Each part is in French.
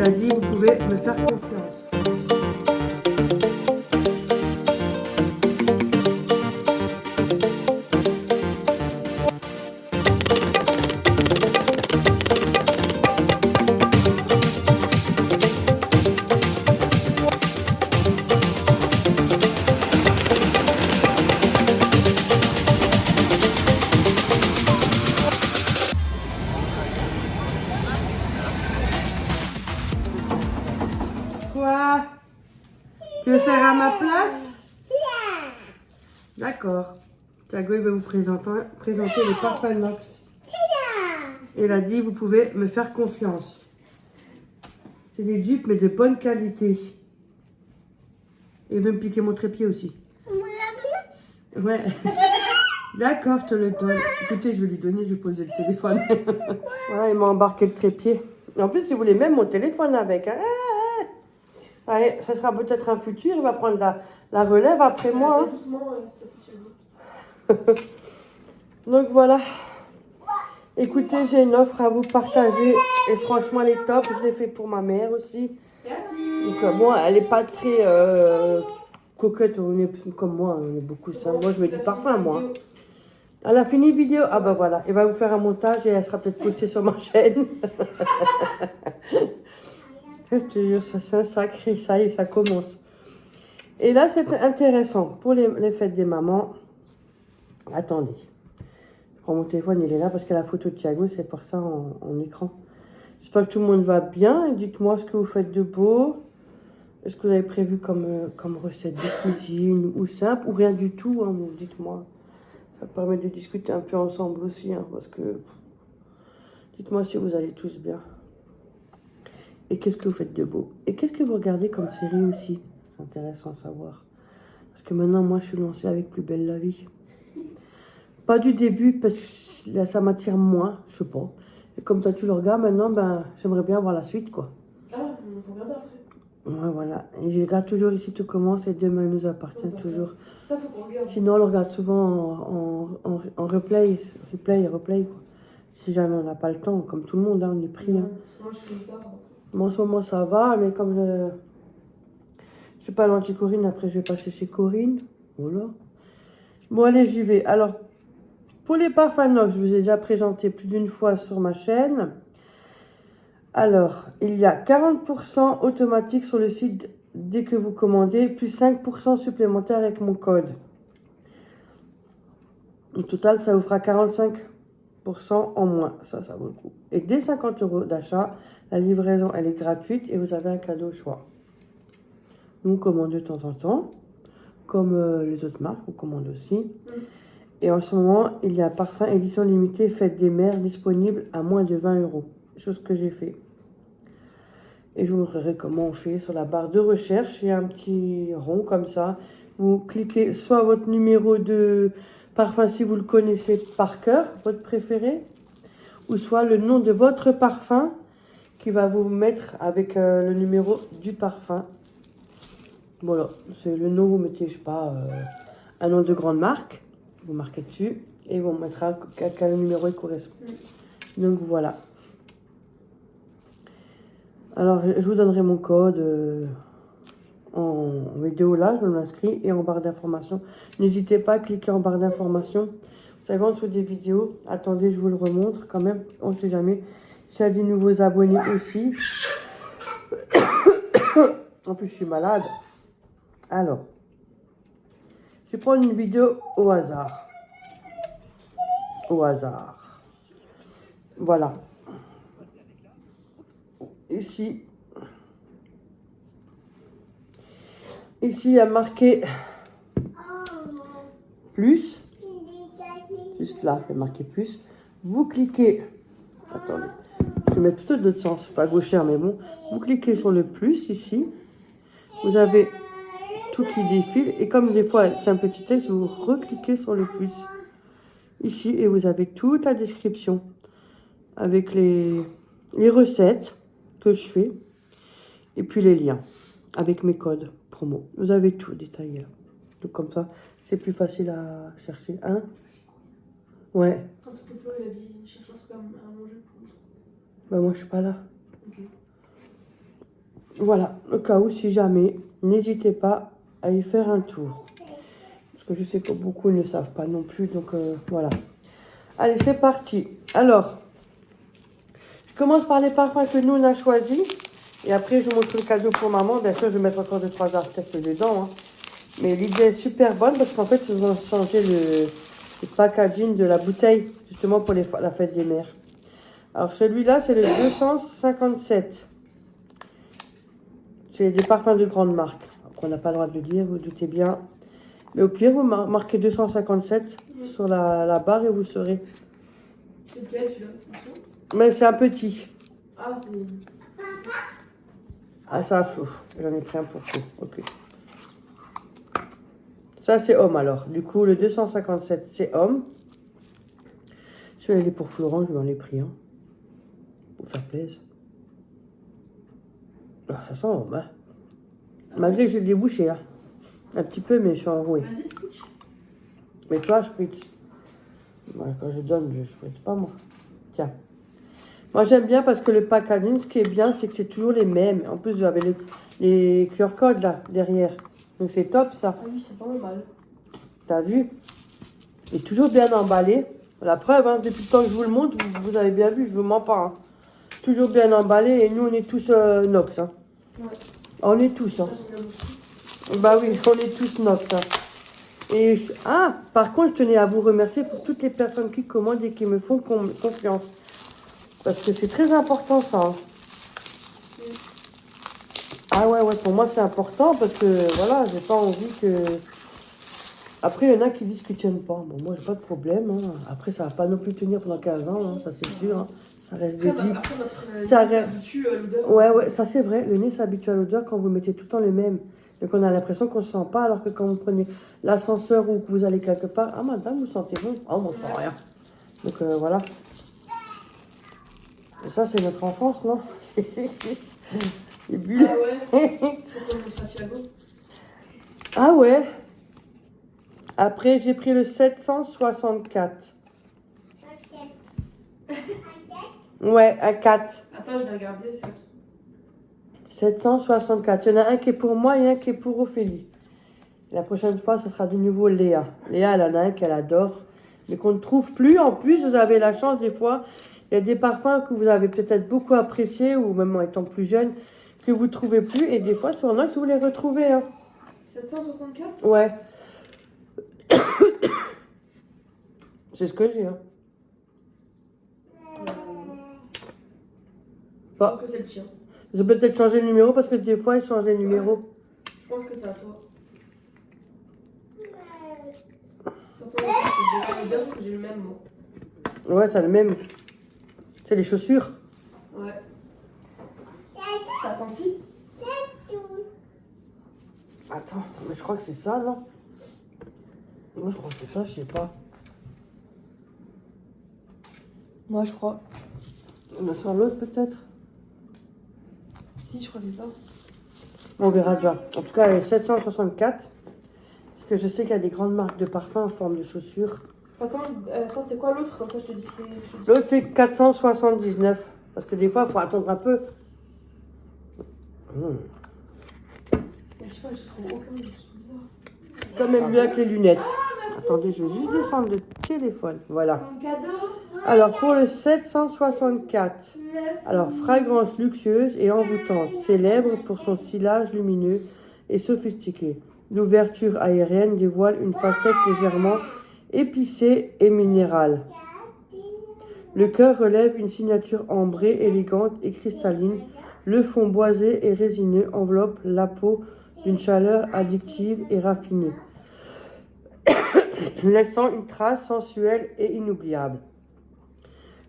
Elle a dit, vous pouvez me faire confiance. Quoi? Tu veux faire à ma place? D'accord. Thiago, il va vous présenter les parfums Nox. Il a dit, vous pouvez me faire confiance. C'est des dupes, mais de bonne qualité. Et il veut me piquer mon trépied aussi. Ouais. D'accord, je te le donne. Écoutez, je vais lui donner, je vais poser le téléphone. Voilà, il m'a embarqué le trépied. En plus, il voulait même mon téléphone avec. Hein. Allez, ça sera peut-être un futur. Il va prendre la relève après moi. Hein. Donc voilà. Écoutez, j'ai une offre à vous partager. Et franchement, elle est top. Je l'ai fait pour ma mère aussi. Merci. Donc, bon, elle n'est pas très coquette. On est comme moi, on est beaucoup ça. Moi, je mets du parfum, moi. Elle a fini vidéo. Ah bah voilà, elle va vous faire un montage et elle sera peut-être postée sur ma chaîne. Je te jure, ça c'est un sacré, ça y est, ça commence. Et là, c'est intéressant pour les fêtes des mamans. Attendez. Je prends mon téléphone, il est là parce que la photo de Thiago, c'est pour ça en écran. J'espère que tout le monde va bien. Dites-moi ce que vous faites de beau. Est-ce que vous avez prévu comme recette de cuisine ou simple ou rien du tout, hein, bon, dites-moi. Ça permet de discuter un peu ensemble aussi, hein, parce que dites-moi si vous allez tous bien. Et qu'est-ce que vous faites de beau? Et qu'est-ce que vous regardez comme série aussi? C'est intéressant à savoir. Parce que maintenant, moi, je suis lancée avec Plus belle la vie. Pas du début, parce que là, ça m'attire moins, je sais pas. Et comme ça, tu le regardes maintenant, ben, j'aimerais bien voir la suite, quoi. Ah, on peut regarder après. Ouais, voilà. Et je regarde toujours Ici tout commence et Demain nous appartient toujours. Ça, faut qu'on regarde. Sinon, on le regarde souvent en replay, quoi. Si jamais on n'a pas le temps, comme tout le monde, hein, on est pris. Hein. Moi, je suis tard. Moi, en ce moment, ça va, mais comme je suis pas loin de chez Corinne, après, je vais passer chez Corinne. Voilà. Bon, allez, j'y vais. Alors, pour les parfums Nox, je vous ai déjà présenté plus d'une fois sur ma chaîne. Alors, il y a 40% automatique sur le site dès que vous commandez, plus 5% supplémentaire avec mon code. Au total, ça vous fera 45% en moins. Ça vaut le coup. Et dès 50 € d'achat, la livraison, elle est gratuite et vous avez un cadeau au choix. Nous, on commande de temps en temps, comme les autres marques, on commande aussi. Et en ce moment, il y a un parfum édition limitée Fête des Mères disponible à moins de 20 €. Chose que j'ai fait. Et je vous montrerai comment on fait sur la barre de recherche. Il y a un petit rond comme ça. Vous cliquez soit votre numéro de parfum si vous le connaissez par cœur, votre préféré, ou soit le nom de votre parfum qui va vous mettre avec le numéro du parfum. Voilà, c'est le nom, vous mettez, je sais pas, un nom de grande marque. Vous marquez dessus et on mettra à quel numéro il correspond. Donc voilà. Alors, je vous donnerai mon code en vidéo là, je m'inscris et en barre d'information. N'hésitez pas à cliquer en barre d'information. Vous savez, en dessous des vidéos, attendez, je vous le remontre quand même, on ne sait jamais. S'il y a des nouveaux abonnés aussi. En plus, je suis malade. Alors, je vais prendre une vidéo au hasard. Au hasard. Voilà. Ici, il y a marqué plus. Juste là, il y a marqué plus. Vous cliquez. Attendez. Je vais mettre plutôt de l'autre sens. Pas gauchère, mais bon. Vous cliquez sur le plus ici. Vous avez tout qui défile. Et comme des fois, c'est un petit texte, vous recliquez sur le plus. Ici, et vous avez toute la description. Avec les recettes que je fais. Et puis les liens. Avec mes codes promo. Vous avez tout détaillé là. Donc comme ça, c'est plus facile à chercher. Hein? Ouais. Parce que Flo, il a dit cherche un truc à manger pour le truc. Bah moi, je suis pas là. Ok. Voilà, au cas où, si jamais, n'hésitez pas à y faire un tour. Parce que je sais que beaucoup ne savent pas non plus, donc voilà. Allez, c'est parti. Alors, je commence par les parfums que nous, on a choisis. Et après, je vous montre le cadeau pour maman. Bien sûr, je vais mettre encore 2-3 articles dedans. Hein. Mais l'idée est super bonne parce qu'en fait, ils ont changé le packaging de la bouteille, justement pour la fête des mères. Alors, celui-là, c'est le 257. C'est des parfums de grande marque. Après, on n'a pas le droit de le dire, vous doutez bien. Mais au pire, vous marquez 257 sur la barre et vous saurez. C'est lequel celui-là? Mais c'est un petit. Ah, c'est. Ah, ça a flou. J'en ai pris un pour flou. Ok. Ça, c'est homme alors. Du coup, le 257, c'est homme. Celui-là, il est pour Florent, je lui en ai pris un. Pour faire plaisir. Ah, ça sent homme, hein. Malgré que j'ai débouché, hein. Un petit peu, mais je suis enrouée. Vas-y, switch. Mais toi, je spritz. Ouais, quand je donne, je spritz pas, moi. Tiens. Moi, j'aime bien parce que le packaging, ce qui est bien, c'est que c'est toujours les mêmes. En plus, vous avez les QR codes, là, derrière. Donc, c'est top, ça. Ah oui, ça sent mal. T'as vu? Il est toujours bien emballé. La preuve, hein, depuis le temps que je vous le montre, vous avez bien vu, je vous mens pas. Hein. Toujours bien emballé et nous, on est tous Nox. Hein. Ouais. On est tous. Hein. Ça, j'aime bien mon fils. Bah oui, on est tous Nox. Hein. Et par contre, je tenais à vous remercier pour toutes les personnes qui commandent et qui me font confiance. Parce que c'est très important, ça. Hein. Ah ouais, pour moi, c'est important parce que, voilà, j'ai pas envie que... Après, il y en a qui disent qu'ils ne tiennent pas. Bon, moi, j'ai pas de problème. Hein. Après, ça va pas non plus tenir pendant 15 ans, hein, ça c'est sûr. Hein. Ça reste des Après, vies. notre Ça nez reste... s'habitue à l'odeur. Ouais, ça c'est vrai. Le nez s'habitue à l'odeur quand vous mettez tout le temps le même. Donc, on a l'impression qu'on ne sent pas, alors que quand vous prenez l'ascenseur ou que vous allez quelque part, ah, madame, vous sentez bon? Oh, moi, je sens rien. Donc, voilà. Et ça, c'est notre enfance, non? Les bulles. Ah ouais. Faut qu'on le Santiago. Ah ouais. Après, j'ai pris le 764. Ouais, un 4. Attends, je vais regarder. C'est 764. Il y en a un qui est pour moi et un qui est pour Ophélie. La prochaine fois, ce sera de nouveau Léa. Léa, elle en a un qu'elle adore, mais qu'on ne trouve plus. En plus, vous avez la chance, des fois, il y a des parfums que vous avez peut-être beaucoup appréciés, ou même en étant plus jeune, que vous ne trouvez plus. Et des fois, sur Nox, vous les retrouvez. Hein. 764? Ouais. C'est ce que j'ai. Hein. Je pense que c'est le tien. J'ai peut-être changé le numéro parce que des fois, ils changent les numéros. Je pense que c'est à toi. De toute façon, je vais bien parce que j'ai le même mot. Ouais, c'est le même. C'est les chaussures. Ouais. T'as senti? Attends, mais je crois que c'est ça, non? Moi, je crois que c'est ça, je sais pas. Moi, je crois. On sent l'autre, peut-être? Si, je crois que c'est ça. On verra déjà. En tout cas, elle est 764. Parce que je sais qu'il y a des grandes marques de parfums en forme de chaussures. De toute façon, attends, c'est quoi l'autre? Comme ça, je te dis. L'autre, c'est 479. Parce que des fois, il faut attendre un peu. Je sais pas, je trouve aucun de bizarre. C'est quand même mieux avec les lunettes. Attendez, je vais juste descendre le téléphone. Voilà. Mon cadeau. Alors, pour le 764. Merci. Alors, fragrance luxueuse et envoûtante, célèbre pour son sillage lumineux et sophistiqué. L'ouverture aérienne dévoile une facette légèrement épicée et minérale. Le cœur relève une signature ambrée, élégante et cristalline. Le fond boisé et résineux enveloppe la peau d'une chaleur addictive et raffinée, laissant une trace sensuelle et inoubliable.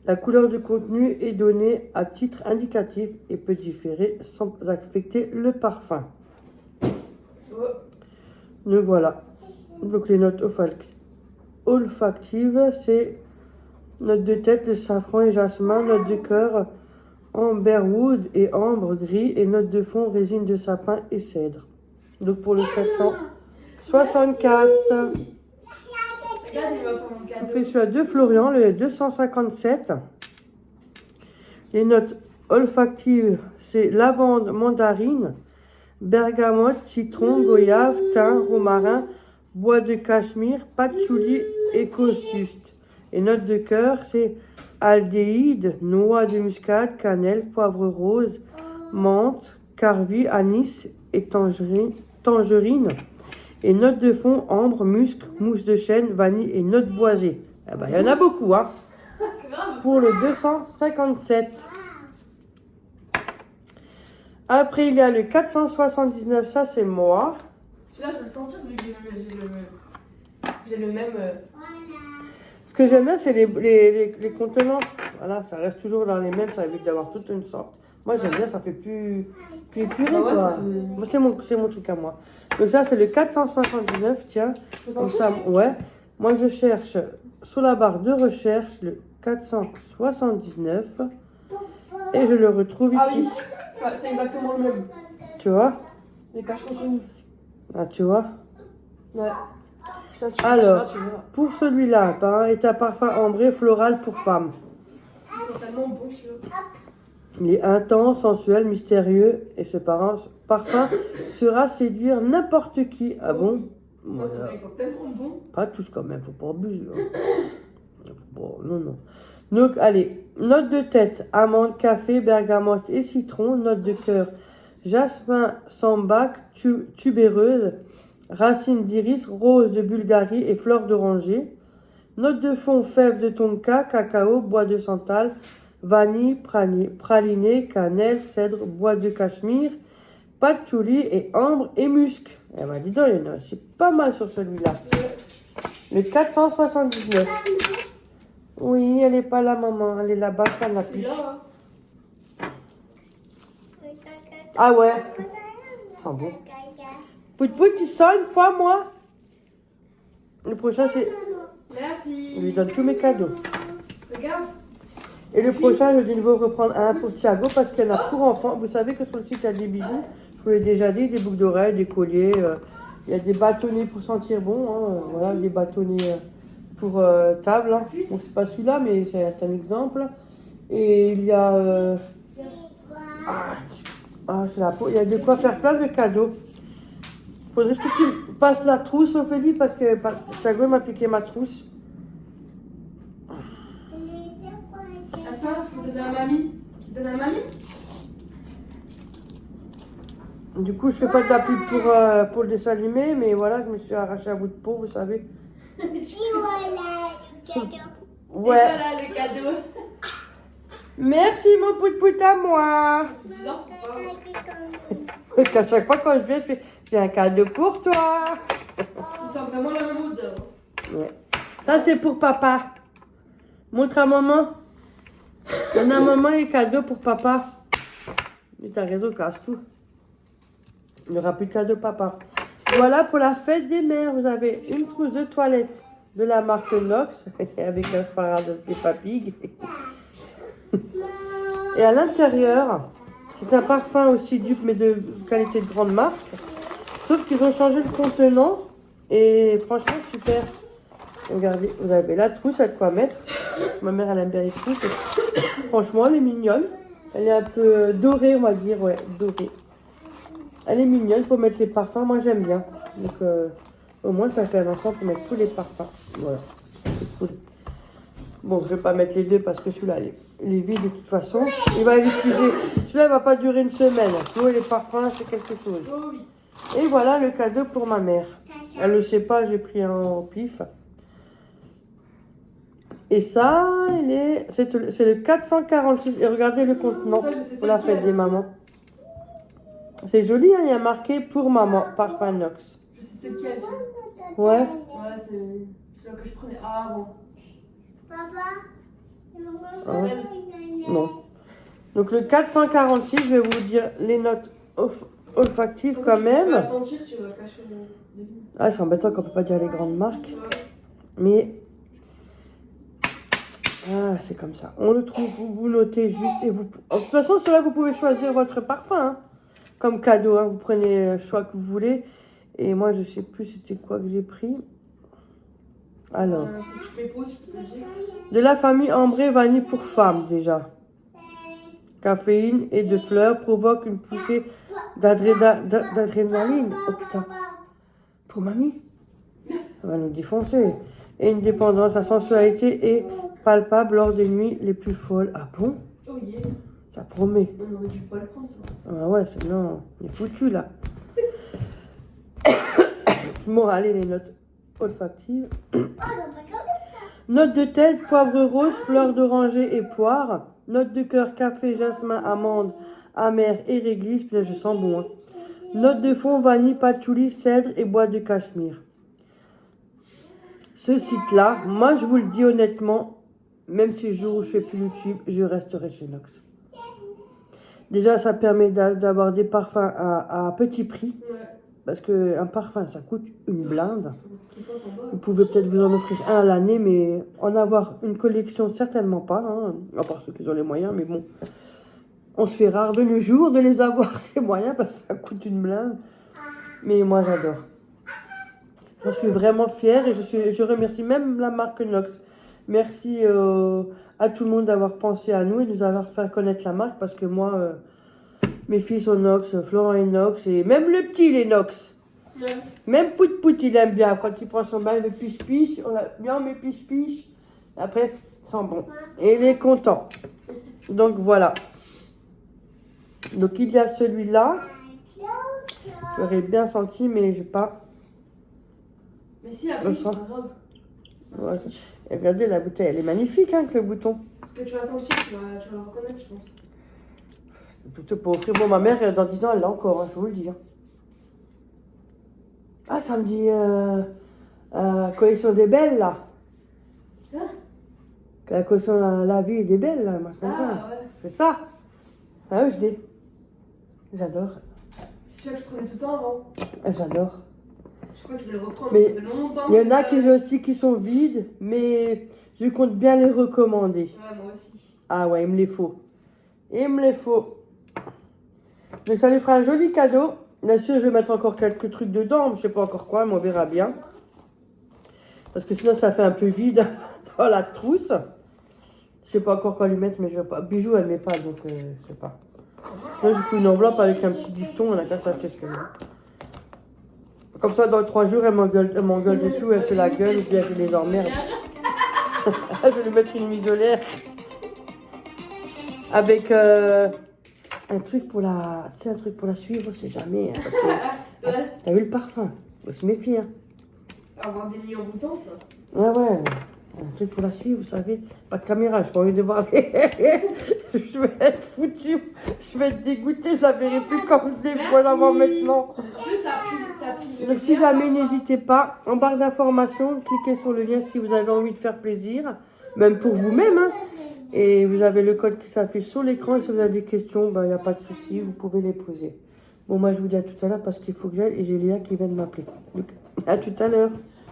La couleur du contenu est donnée à titre indicatif et peut différer sans affecter le parfum. Donc voilà. Donc les notes olfactives, c'est note de tête de safran et jasmin, note de cœur amberwood et ambre gris et note de fond résine de sapin et cèdre. Donc pour le 764. Regarde, il va faire mon On cadeau. fait celui de Florian, le 257. Les notes olfactive, c'est lavande, mandarine, bergamote, citron, goyave, thym, romarin, bois de cachemire, patchouli et caustuste. Et note de cœur, c'est aldéhyde, noix de muscade, cannelle, poivre rose, menthe, carvi, anis et tangerine. Et note de fond, ambre, musc, mousse de chêne, vanille et note boisée. Eh ben, il y en a beaucoup, hein. Pour le 257. Après, il y a le 479, ça c'est moi. Celui-là, je peux le sentir vu que j'ai le même. Ce que j'aime bien, c'est les contenants. Voilà, ça reste toujours dans les mêmes, ça évite d'avoir toute une sorte. Moi, j'aime bien, ça fait plus épuré, Ah ouais, quoi. ça fait- Moi, c'est mon truc à moi. Donc ça, c'est le 479, tiens. Faut Comme sentir. ça, ouais. Moi, je cherche sous la barre de recherche le 479 et je le retrouve Ah ici. oui, ouais, c'est exactement le même. Tu vois? Les caches reconnus. Ah, tu vois? Ouais. Tiens, tu Alors, tu vois. pour celui-là, est un parfum ambré floral pour femme. Ils sont tellement bons, celui-là. Il est intense, sensuel, mystérieux et ce parfum sera séduire n'importe qui. Ah bon? Non, Voilà. ils sont tellement bons. Pas tous quand même, faut pas abuser. Hein. Bon, non, non. Donc, allez, note de tête, amande, café, bergamote et citron. Note de cœur, jasmin, sambac, tubéreuse, racine d'iris, rose de Bulgarie et fleur d'oranger. Note de fond, fèves de tonka, cacao, bois de santal, vanille, praliné, cannelle, cèdre, bois de cachemire, patchouli et ambre et musc. Eh ben, dis donc, il y en a, c'est pas mal sur celui-là. Le 479. Oui, elle est pas là, maman. Elle est là-bas, quand la piche. Celui-là, Ah ouais. Ça sent bon. Pout pout, tu sens une fois, moi? Le prochain, c'est... merci. Je lui donne tous mes cadeaux. Regarde. Et le prochain, je vais de nouveau reprendre un pour Thiago parce qu'il y en a pour enfants. Vous savez que sur le site, il y a des bijoux. Je vous l'ai déjà dit, des boucles d'oreilles, des colliers. Il y a des bâtonnets pour sentir bon. Hein, voilà, des bâtonnets pour table. Hein. Bon, c'est pas celui-là, mais c'est un exemple. Et il y a... c'est la peau. Il y a de quoi faire plein de cadeaux. Faudrait que tu passes la trousse, Ophélie, parce que Thiago m'a piqué ma trousse. Attends, faut donner à mamie. Tu donnes à mamie? Du coup, je fais pas de la pub pour le dessin animé, mais voilà, je me suis arraché un bout de peau, vous savez. Et voilà le cadeau. Et Ouais. voilà le cadeau. Merci, mon pout-pout à moi. Bizarre, faut pas. Parce qu'à chaque fois quand je viens, je fais, j'ai un cadeau pour toi. Ils sont vraiment la même odeur. Ouais. Ça, c'est pour papa. Montre à maman. On a maman et cadeau pour papa. Mais t'as raison, casse tout. Il n'y aura plus de cadeau papa. Voilà pour la fête des mères. Vous avez une trousse de toilette de la marque Nox avec un sparadrap de Peppa Pig. Et à l'intérieur, c'est un parfum aussi dupe mais de qualité de grande marque. Sauf qu'ils ont changé le contenant. Et franchement, super. Regardez, vous avez la trousse, à de quoi mettre. Ma mère, elle aime bien les trousses. Franchement, elle est mignonne. Elle est un peu dorée, on va dire. Ouais, dorée. Elle est mignonne pour mettre les parfums. Moi, j'aime bien. Donc, au moins, ça fait un ensemble pour mettre tous les parfums. Voilà. C'est cool. Bon, je vais pas mettre les deux parce que celui-là, il est vide de toute façon. Il va l'utiliser. Celui-là, il va pas durer une semaine. Tu vois, les parfums, c'est quelque chose. Oh oui. Et voilà le cadeau pour ma mère. Elle le sait pas, j'ai pris un au pif. Et ça, c'est le 446. Et regardez le contenant Ça, je sais pour la c'est fête lequel. des mamans. C'est joli, hein, il y a marqué pour maman, parfum Nox. Je sais c'est lequel, celui-là. Ouais. Ouais, c'est celui-là que je prenais. Ah bon. Papa, Non. Donc le 446, je vais vous dire les notes olfactives quand Tu vas même. sentir, tu vas cacher le début. Ah, c'est embêtant qu'on peut pas dire les grandes marques. Ouais. Mais ah, c'est comme ça. On le trouve, vous notez juste et vous. De toute façon, cela vous pouvez choisir votre parfum hein, comme cadeau. Hein. Vous prenez le choix que vous voulez. Et moi, je sais plus c'était quoi que j'ai pris. Alors, Si tu fais pause, je peux te le dire. de la famille ambrée vanille pour femmes déjà. caféine et de fleurs provoquent une poussée d'adrénaline. Oh putain, pour mamie, elle va nous défoncer. Et une dépendance, la sensualité est palpable lors des nuits les plus folles. Ah bon? Oh yeah. Ça promet. On aurait dû pas le prendre, ça. Ah ouais, non, on est foutu là. Bon, allez, les notes olfactives. Notes de tête, poivre rose, fleur d'oranger et poire. Notes de cœur, café, jasmin, amande, amère et réglisse. Puis là, je sens bon. Hein. Notes de fond, vanille, patchouli, cèdre et bois de cachemire. Ce site-là, moi, je vous le dis honnêtement, même si le jour où je fais plus YouTube, je resterai chez Nox. Déjà, ça permet d'avoir des parfums à petit prix. Ouais. Parce qu'un parfum, ça coûte une blinde. Vous pouvez peut-être vous en offrir un à l'année, mais en avoir une collection, certainement pas. Hein, à part ceux qui ont les moyens, mais bon. On se fait rare de nos jours de les avoir, ces moyens, parce que ça coûte une blinde. Mais moi, j'adore. J'en suis vraiment fière et je remercie même la marque Nox. Merci à tout le monde d'avoir pensé à nous et de nous avoir fait connaître la marque, parce que moi... mes filles sont Nox, Florent est Nox, et même le petit, il est Nox. Ouais. Même Pout, il aime bien. Quand il prend son bain, il met piche-piche. On a bien mes piche-piche. Après, ça sent bon. Et il est content. Donc, voilà. Donc, il y a celui-là. J'aurais bien senti, mais je n'ai pas. Mais si, après, c'est pas grave. Ouais. Et regardez, la bouteille, elle est magnifique, hein, avec le bouton. Ce que tu vas sentir, tu vas le reconnaître, je pense. C'est plutôt pour offrir. Bon, ma mère, dans 10 ans, elle l'a encore, hein, je vous le dis. Hein. Ah, ça me dit collection des belles, là. Hein? La collection la vie des belles, là. Moi, Ah, ouais. c'est ça. Ah oui, je l'ai. J'adore. C'est celui que je prenais tout le temps avant. J'adore. Je crois que je vais le reprendre, Mais ça fait longtemps. il y en a qui aussi qui sont vides, mais je compte bien les recommander. Ouais, moi aussi. Ah ouais, il me les faut. Il me les faut. Donc ça lui fera un joli cadeau. Bien sûr, je vais mettre encore quelques trucs dedans, je sais pas encore quoi, mais on verra bien. Parce que sinon, ça fait un peu vide dans la trousse. Je sais pas encore quoi lui mettre, mais je vais pas. Bijoux, elle met pas, donc je sais pas. Moi, je fais une enveloppe avec un petit bifton, on a qu'à s'acheter ce qu'elle veut. Comme ça, dans 3 jours, elle m'engueule dessous, elle fait la gueule, et puis elle fait des emmerdes. Je vais lui mettre une muselière. Avec un truc pour la... C'est un truc pour la suivre, on sait jamais. Hein, parce que, t'as vu le parfum? Faut se méfier. Hein. Avoir des nuits envoûtantes. Ouais, ouais. Un truc pour la suivre, vous savez. Pas de caméra, j'ai pas envie de voir. Je vais être foutu. Je vais être dégoûtée, ça verrai plus comme je les vois avant maintenant. Juste t'appuies. Donc si jamais, n'hésitez pas, en barre d'informations, cliquez sur le lien si vous avez envie de faire plaisir. Même pour vous-même. Hein. Et vous avez le code qui s'affiche sur l'écran. Et si vous avez des questions, il n'y a pas de souci, vous pouvez les poser. Bon, moi, je vous dis à tout à l'heure parce qu'il faut que j'aille. Et j'ai Léa qui vient de m'appeler. Donc, à tout à l'heure.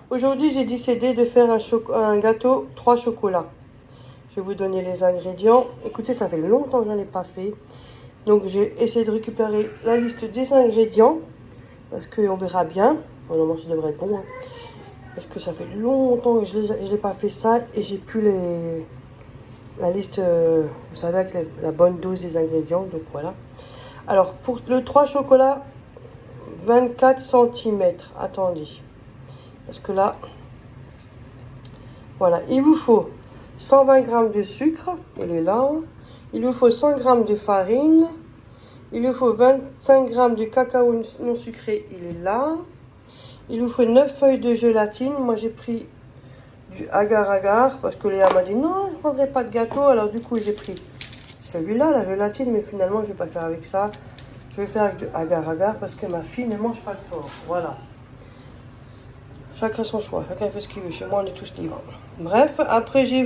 Aujourd'hui, j'ai décidé de faire un gâteau 3 chocolats. Je vais vous donner les ingrédients. Écoutez, ça fait longtemps que je n'en ai pas fait. Donc, j'ai essayé de récupérer la liste des ingrédients. Parce qu'on verra bien. Bon, normalement, ça devrait être bon. Hein. Parce que ça fait longtemps que je n'ai pas fait ça. Et j'ai plus la liste, vous savez, avec la bonne dose des ingrédients. Donc, voilà. Alors, pour le 3 chocolats, 24 cm. Attendez. Parce que là, voilà, il vous faut 120 g de sucre, il est là. Il vous faut 100 g de farine. Il vous faut 25 g de cacao non sucré, il est là. Il vous faut 9 feuilles de gélatine. Moi, j'ai pris du agar-agar parce que Léa m'a dit non, je ne prendrai pas de gâteau. Alors, du coup, j'ai pris celui-là, la gélatine, mais finalement, je ne vais pas le faire avec ça. Je vais faire avec du agar-agar parce que ma fille ne mange pas de porc. Voilà. Chacun son choix, chacun fait ce qu'il veut. Chez moi, on est tous libres. Bref, après, il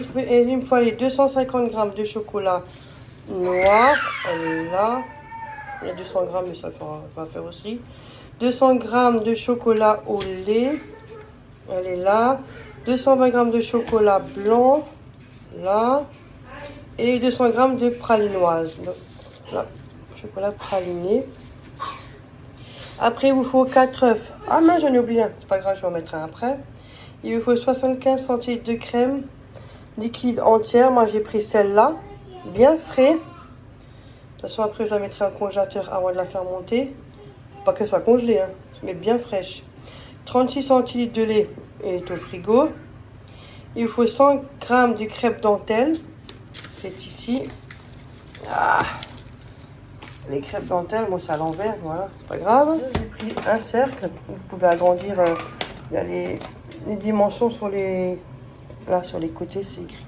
me fallait 250 g de chocolat noir. Elle est là. Il y a 200 g, mais ça va faire aussi. 200 g de chocolat au lait. Elle est là. 220 g de chocolat blanc. Là. Et 200 g de pralinoise. Donc, là, chocolat praliné. Après, il vous faut 4 œufs. Ah mince, j'en ai oublié un. C'est pas grave, je vais en mettre un après. Il vous faut 75 centilitres de crème liquide entière. Moi, j'ai pris celle-là. Bien frais. façon, après, je la mettrai au congélateur avant de la faire monter. Pas qu'elle soit congelée, hein, mais bien fraîche. 36 centilitres de lait est au frigo. Il faut 100 g de crêpe dentelle. C'est ici. Ah, les crêpes dentelle, moi c'est à l'envers, voilà, c'est pas grave. J'ai pris un cercle. Vous pouvez agrandir. Il y a les dimensions sur les... Là, sur les côtés, c'est écrit.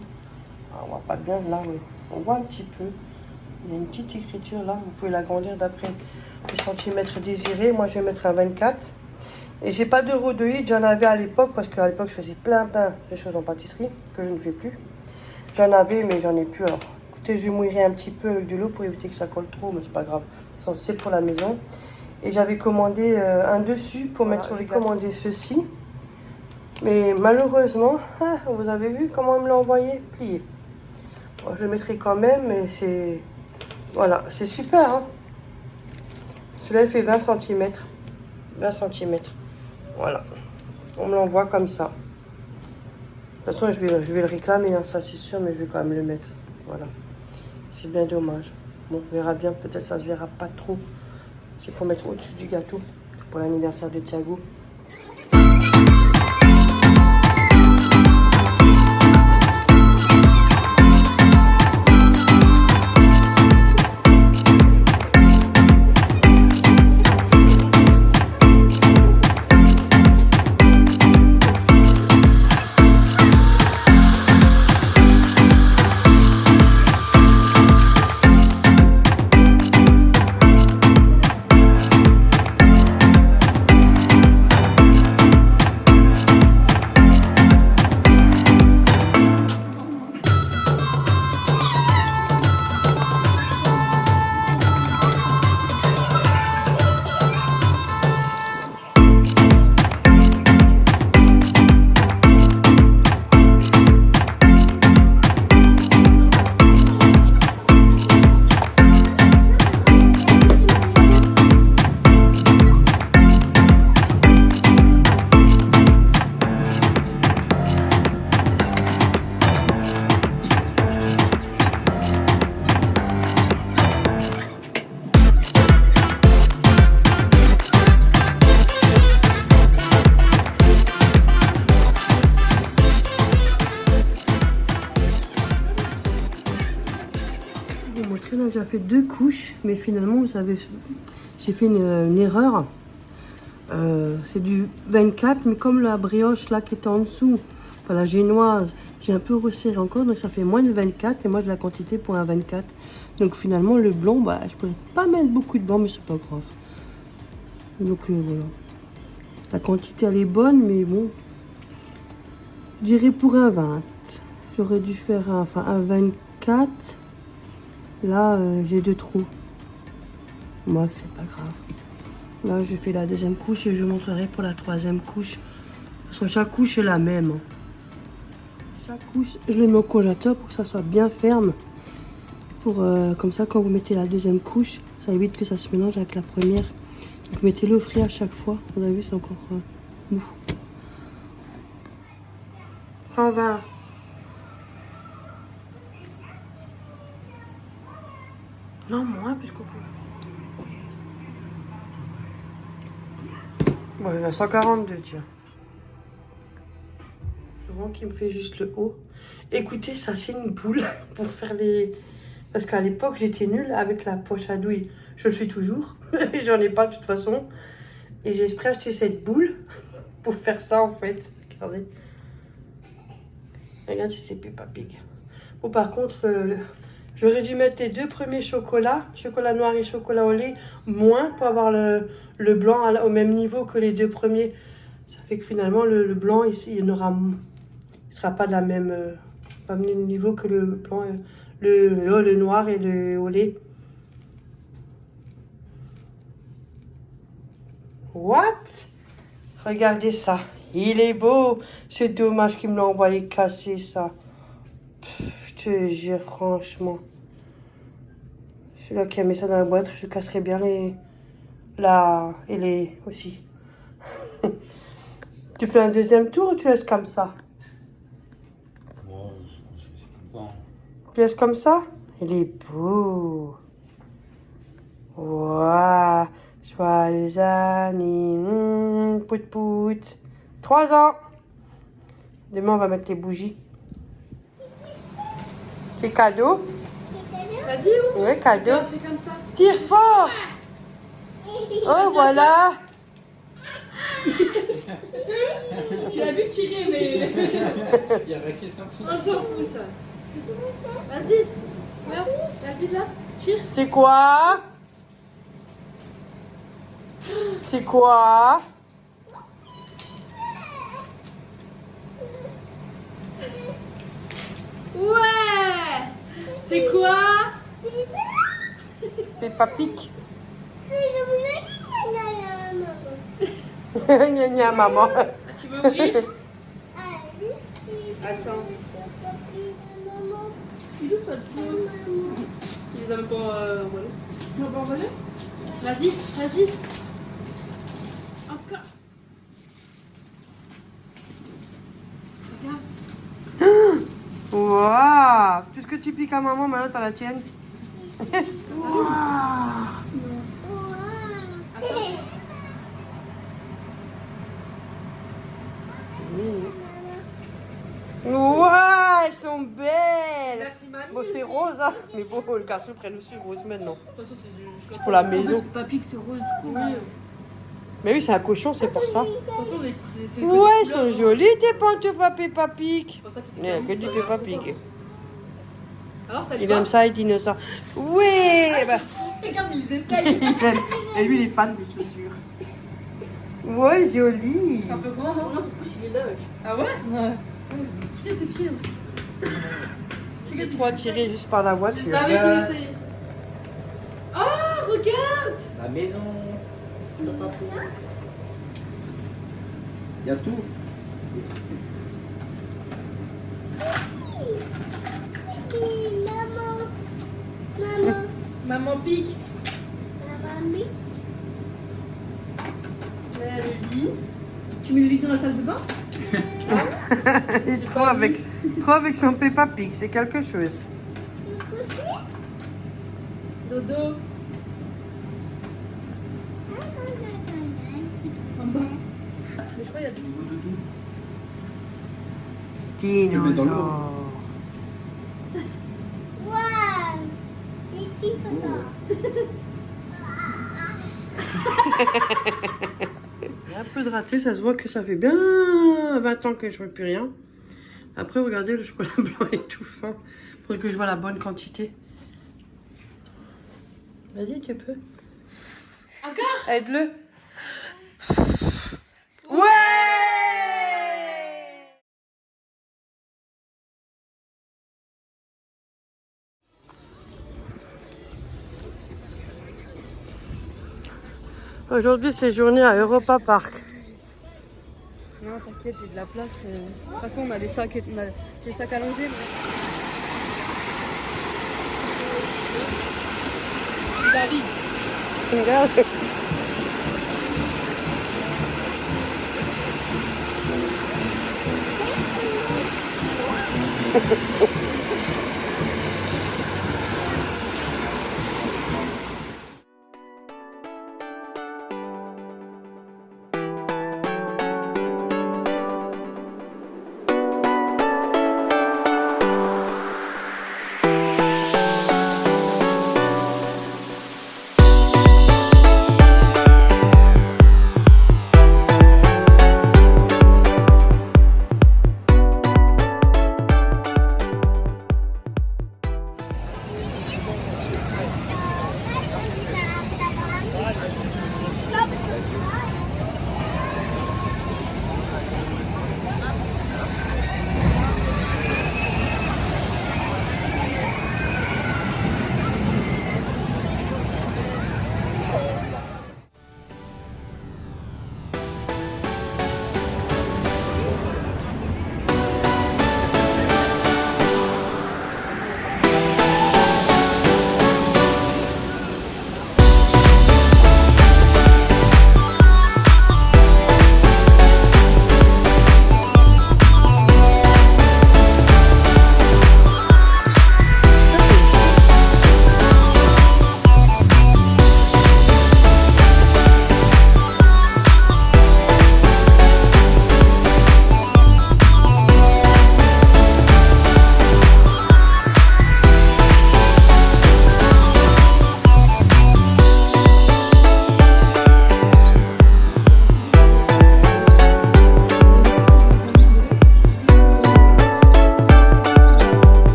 Ah, on voit pas bien, là, oui. On voit un petit peu. Il y a une petite écriture là. Vous pouvez l'agrandir d'après les centimètres désirés. Moi, je vais mettre un 24. Et j'ai pas d'eurodoïde. J'en avais à l'époque parce qu'à l'époque, je faisais plein de choses en pâtisserie que je ne fais plus. J'en avais, mais j'en ai plus. Alors, écoutez, je mouillerai un petit peu avec de l'eau pour éviter que ça colle trop, mais c'est pas grave. C'est pour la maison. Et j'avais commandé un dessus pour mettre sur les gâteaux. J'ai commandé ceci. Mais malheureusement, vous avez vu comment on me l'a envoyé plié. Bon, je le mettrai quand même, mais c'est... Voilà, c'est super. Hein. Celui-là, il fait 20 cm. 20 cm. Voilà. On me l'envoie comme ça. De toute façon, je vais le réclamer, hein, ça c'est sûr, mais je vais quand même le mettre. Voilà. C'est bien dommage. Bon, on verra bien. Peut-être ça se verra pas trop. C'est pour mettre au-dessus du gâteau. Pour l'anniversaire de Thiago. J'ai fait 2 couches, mais finalement, vous savez, j'ai fait une erreur. C'est du 24, mais comme la brioche là qui est en dessous, enfin, la génoise, j'ai un peu resserré encore, donc ça fait moins de 24, et moi j'ai la quantité pour un 24. Donc finalement, le blanc, bah, je pourrais pas mettre beaucoup de blanc, mais c'est pas grave. Donc voilà. La quantité elle est bonne, mais bon, je dirais pour un 20. J'aurais dû faire un 24. Là, j'ai 2 trous. Moi, c'est pas grave. Là, je fais la 2e couche et je vous montrerai pour la 3e couche. Parce que chaque couche est la même. Hein. Chaque couche, je le mets au congélateur pour que ça soit bien ferme. Pour, comme ça, quand vous mettez la 2e couche, ça évite que ça se mélange avec la première. Donc, mettez-le au frais à chaque fois. Vous avez vu, c'est encore mou. 120. Non, moins, puisqu'on fait... Bon, il y en a 142, tiens. Souvent qui me fait juste le haut. Écoutez, ça, c'est une boule pour faire les... Parce qu'à l'époque, j'étais nulle avec la poche à douille. Je le suis toujours. J'en ai pas, de toute façon. Et j'ai exprès acheté cette boule pour faire ça, en fait. Regardez. Regarde si c'est plus papig. Bon, par contre... J'aurais dû mettre les 2 premiers chocolats, chocolat noir et chocolat au lait, moins pour avoir le blanc au même niveau que les 2 premiers. Ça fait que finalement, le blanc, il sera pas de la même pas même niveau que le blanc, le noir et le au lait. What? Regardez ça. Il est beau. C'est dommage qu'il me l'a envoyé casser ça. Je te jure, franchement. Celui-là qui a mis ça dans la boîte, je casserai bien les aussi. Tu fais un 2e tour ou tu laisses comme ça? Ouais, je pense que c'est comme ça. Tu laisses comme ça? Il est beau. Joyeux anniversaire, pout pout. 3 ans. Demain, on va mettre les bougies. C'est cadeau. Vas-y, ouvre. Ouais, cadeau. Fais comme ça. Tire fort. Oh, voilà. Tu l'as vu tirer, mais. Il y a la question On s'en fout, ça. Vas-y. Regarde. Vas-y, là. Tire. C'est quoi? C'est quoi? Ouais. C'est quoi? Peppa Pig. Gna gna, maman. Tu veux ouvrir? Attends. Il est où ça? Il les a même pas envolés. Ils l'ont pas envolé? Vas-y, vas-y. Encore. Regarde. Waouh! Tout ce que tu piques à maman, maintenant t'as la tienne. Waouh! Waouh! Elles sont belles! Merci, mamie. Bon, c'est aussi. rose, hein? Mais bon, le garçon prenne aussi rose maintenant. De toute façon, c'est Pour la En fait, maison. c'est pas pique, c'est rose du coup. Oui. Mais oui, c'est un cochon, c'est pour ça. De toute façon, c'est que Ouais, des elles sont couleurs, jolies tes pantoufles à Peppa Pig. C'est pour ça qu'il Il n'y a que du Peppa Pig. Alors, ça lui Il va. aime ça, les dinosaures. Oui! Bah, Regarde, ils essayent. il aime. Et lui, il est fan des chaussures. Ouais, joli. C'est un peu grand, non? Non, ce pouce, il est là. Ah ouais? Ouais. Tu sais, ses pieds. Regarde, Trop attiré juste par la Je voiture. savais qu'il essayait. Oh, regarde! La maison. Il y a tout. Maman pique. Mais le lit. Tu mets le lit dans la salle de bain? Il est trop avec son Peppa Pig, c'est quelque chose. Dodo. En bas. Mais je crois qu'il y a C'est nouveau doudou. Dinosaure. mets dans l'eau. Il y a un peu de raté, ça se voit que ça fait bien 20 ans que je ne fais plus rien. Après, regardez, le chocolat blanc est tout fin. Faudrait que je vois la bonne quantité. Vas-y, tu peux. Encore? Aide-le. Ouais! Aujourd'hui, c'est journée à Europa Park. Non, t'inquiète, j'ai de la place. De toute façon, on a des sacs, allongés. David. Regarde.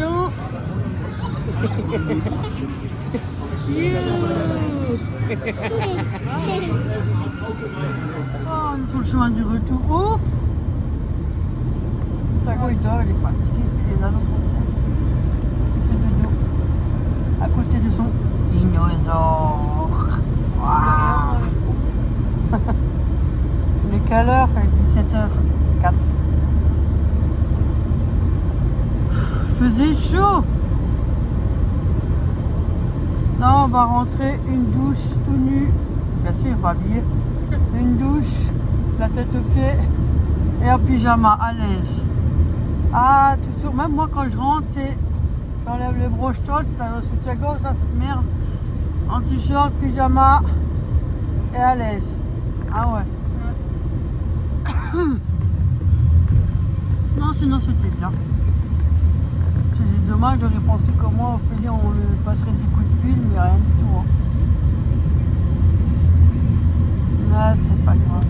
attention. Oh, on est sur le chemin du retour. Ouf. Tago, il dort, il est fatigué. Il est là dans son tête. Il fait dodo. À côté de son dinosaure. Waouh. Il est quelle heure? Il est 17h04. Il faisait chaud. Là, on va rentrer une douche tout nu. Bien sûr, pas habillé. Une douche, la tête aux pieds et en pyjama, à l'aise. Ah, toujours, même moi quand je rentre, j'enlève les broches chaudes, ça va sous la gorge, cette merde. En t-shirt, pyjama et à l'aise. Ah ouais. Non, sinon c'était bien. C'est juste dommage, j'aurais pensé que moi, Ophélie, on lui passerait des coups de fil, mais rien du tout. Hein. Là, c'est pas grave.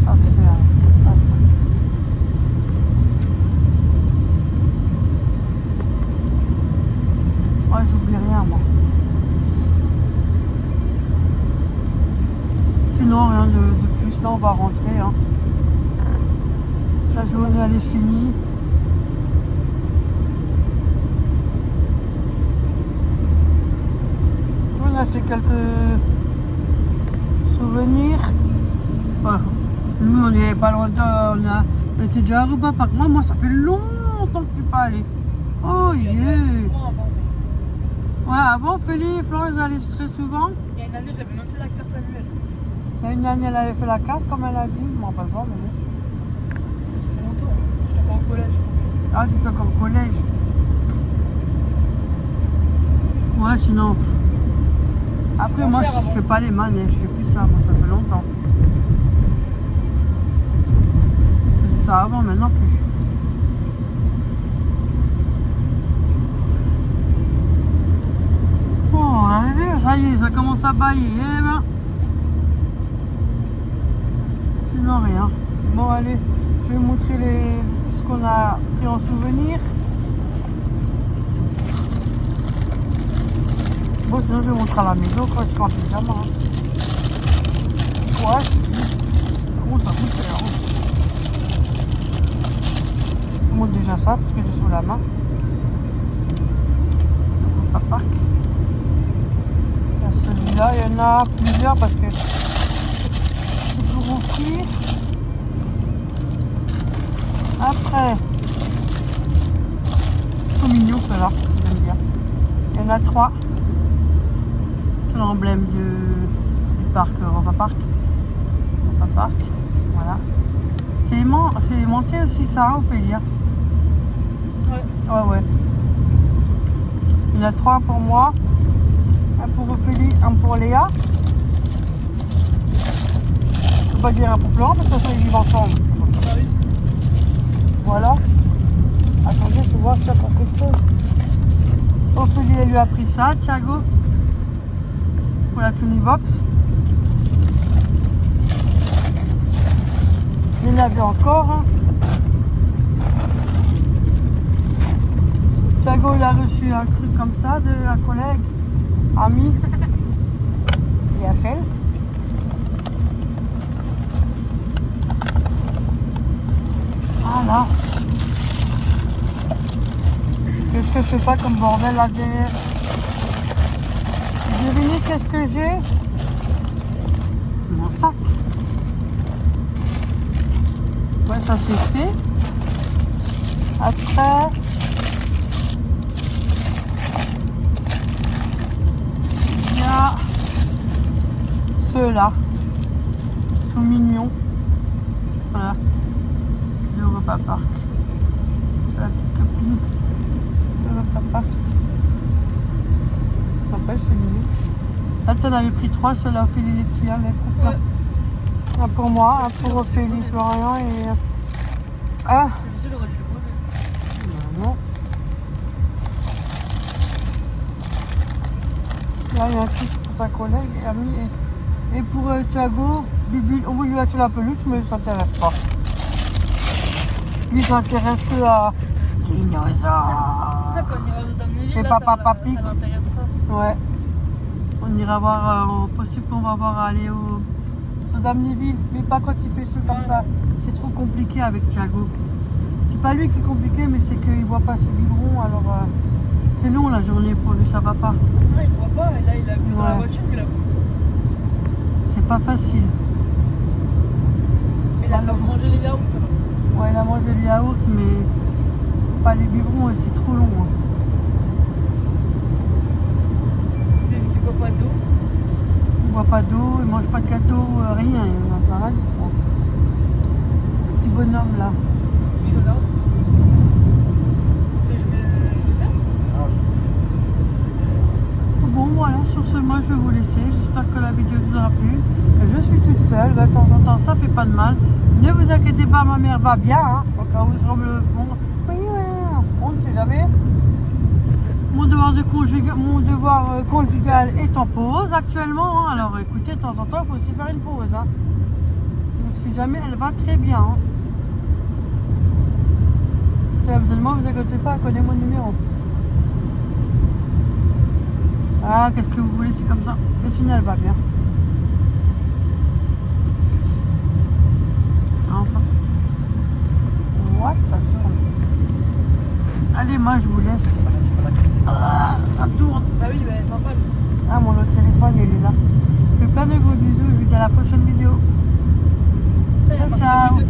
Ça fait pas ça. Moi, j'oublie rien, moi. Sinon, rien de plus. Là, on va rentrer. Hein. La journée, elle est finie. On a acheté quelques souvenirs. Ouais. Nous, on n'est pas loin de... On était déjà à repas. Par contre, moi, ça fait longtemps que je suis pas allé. Oh, yeah. Ouais, avant, Ophélie et Florence, ils allaient très souvent. Il y a une année, j'avais même fait la carte annuelle. Il y a une année, elle avait fait la carte, comme elle a dit. Je m'en rappelle pas, mais bon. Ça fait longtemps. J'étais encore au collège. Ah, tu étais encore au collège. Ouais, sinon... Après, moi, je fais pas les manèges, je fais plus ça, moi, ça fait longtemps. Je faisais ça avant, maintenant plus. Bon, allez, ça y est, ça commence à bailler, eh ben. Sinon, rien. Bon, allez, je vais vous montrer ce qu'on a pris en souvenir. Bon, sinon je vais montrer à la maison quand je suis en pyjama. Hein. Ouais, comment ça coûte cher, hein. Je vous montre déjà ça parce que j'ai sous la main. Pas parc. Il y a celui-là, il y en a plusieurs parce que c'est pour offrir. Après, ils sont mignons ceux-là, j'aime bien. Il y en a 3. L'emblème du parc Europa Park. Europa Park, voilà. C'est aimanté aussi ça, hein, Ophélie. Ouais. Ouais. Il y en a 3 pour moi, un pour Ophélie, un pour Léa. Je peux pas dire un pour Florent parce que ça ils vivent ensemble. Voilà. Attendez, je vais voir si ça pour quelque chose. Ophélie, elle lui a pris ça, Thiago. Pour la Tunibox. Il y en avait encore. Hein. Thiago, il a reçu un truc comme ça de un collègue, ami, DHL. Voilà. Qu'est-ce que je fais pas comme bordel là derrière? Devinez qu'est-ce que j'ai? Mon sac. Ouais, ça c'est fait. Après, il y a ceux-là. Ils sont mignons. Voilà. Le Europa Park. C'est la petite copine. Le Europa Park. Après, c'est mignon. Là, tu en avais pris 3, ceux-là, Ophélie, les petits, hein, les couples. Ouais. Un pour moi, un pour Ophélie, Florian et... Ah, Je sais, j'aurais dû le poser. non. Là, il y a un truc pour sa collègue et ami. Et pour Thiago, Bibi, on lui a acheté la peluche, mais il ne s'intéresse pas. Lui, il s'intéresse que à Dinosaure. Quand on ira aux Damnéville, Et là, papa ça Papic. l'intéressera. Ouais. On ira voir, possible qu'on va voir aller au Damnéville, mais pas quand il fait chaud comme ça. C'est trop compliqué avec Thiago. C'est pas lui qui est compliqué, mais c'est qu'il voit pas ses biberons, alors c'est long la journée pour lui, ça va pas. Ah, il voit pas, et là il a vu dans la Ouais. voiture, il a vu. C'est pas facile. Mais il a pas mangé les yaourts alors. Ouais, il a mangé le yaourt, mais pas les biberons, et c'est trop long. Hein. Vu qu'il boit pas d'eau. Il boit pas d'eau, il mange pas de gâteau, rien, il mange pas rien du tout. Le petit bonhomme là. Je suis là. Et je verse. Bon voilà, sur ce moi je vais vous laisser, j'espère que la vidéo vous aura plu. Je suis toute seule, de temps en temps ça fait pas de mal. Ne vous inquiétez pas, ma mère va bien, hein, au cas où je me le fond. Oui, on ne sait jamais. Mon devoir conjugal est en pause actuellement, hein. Alors écoutez, de temps en temps il faut aussi faire une pause. Hein. Donc si jamais elle va très bien. Hein. Si elle a besoin de moi, vous inquiétez pas, elle connaît mon numéro. Ah, qu'est-ce que vous voulez, c'est comme ça. Le signal va bien. Enfin. What, ça tourne. Allez, moi je vous laisse. Ah, ça tourne. Bah oui, bah sympa. Ah, mon autre téléphone, il est là. Je fais plein de gros bisous, je vous dis à la prochaine vidéo. Ciao, ciao.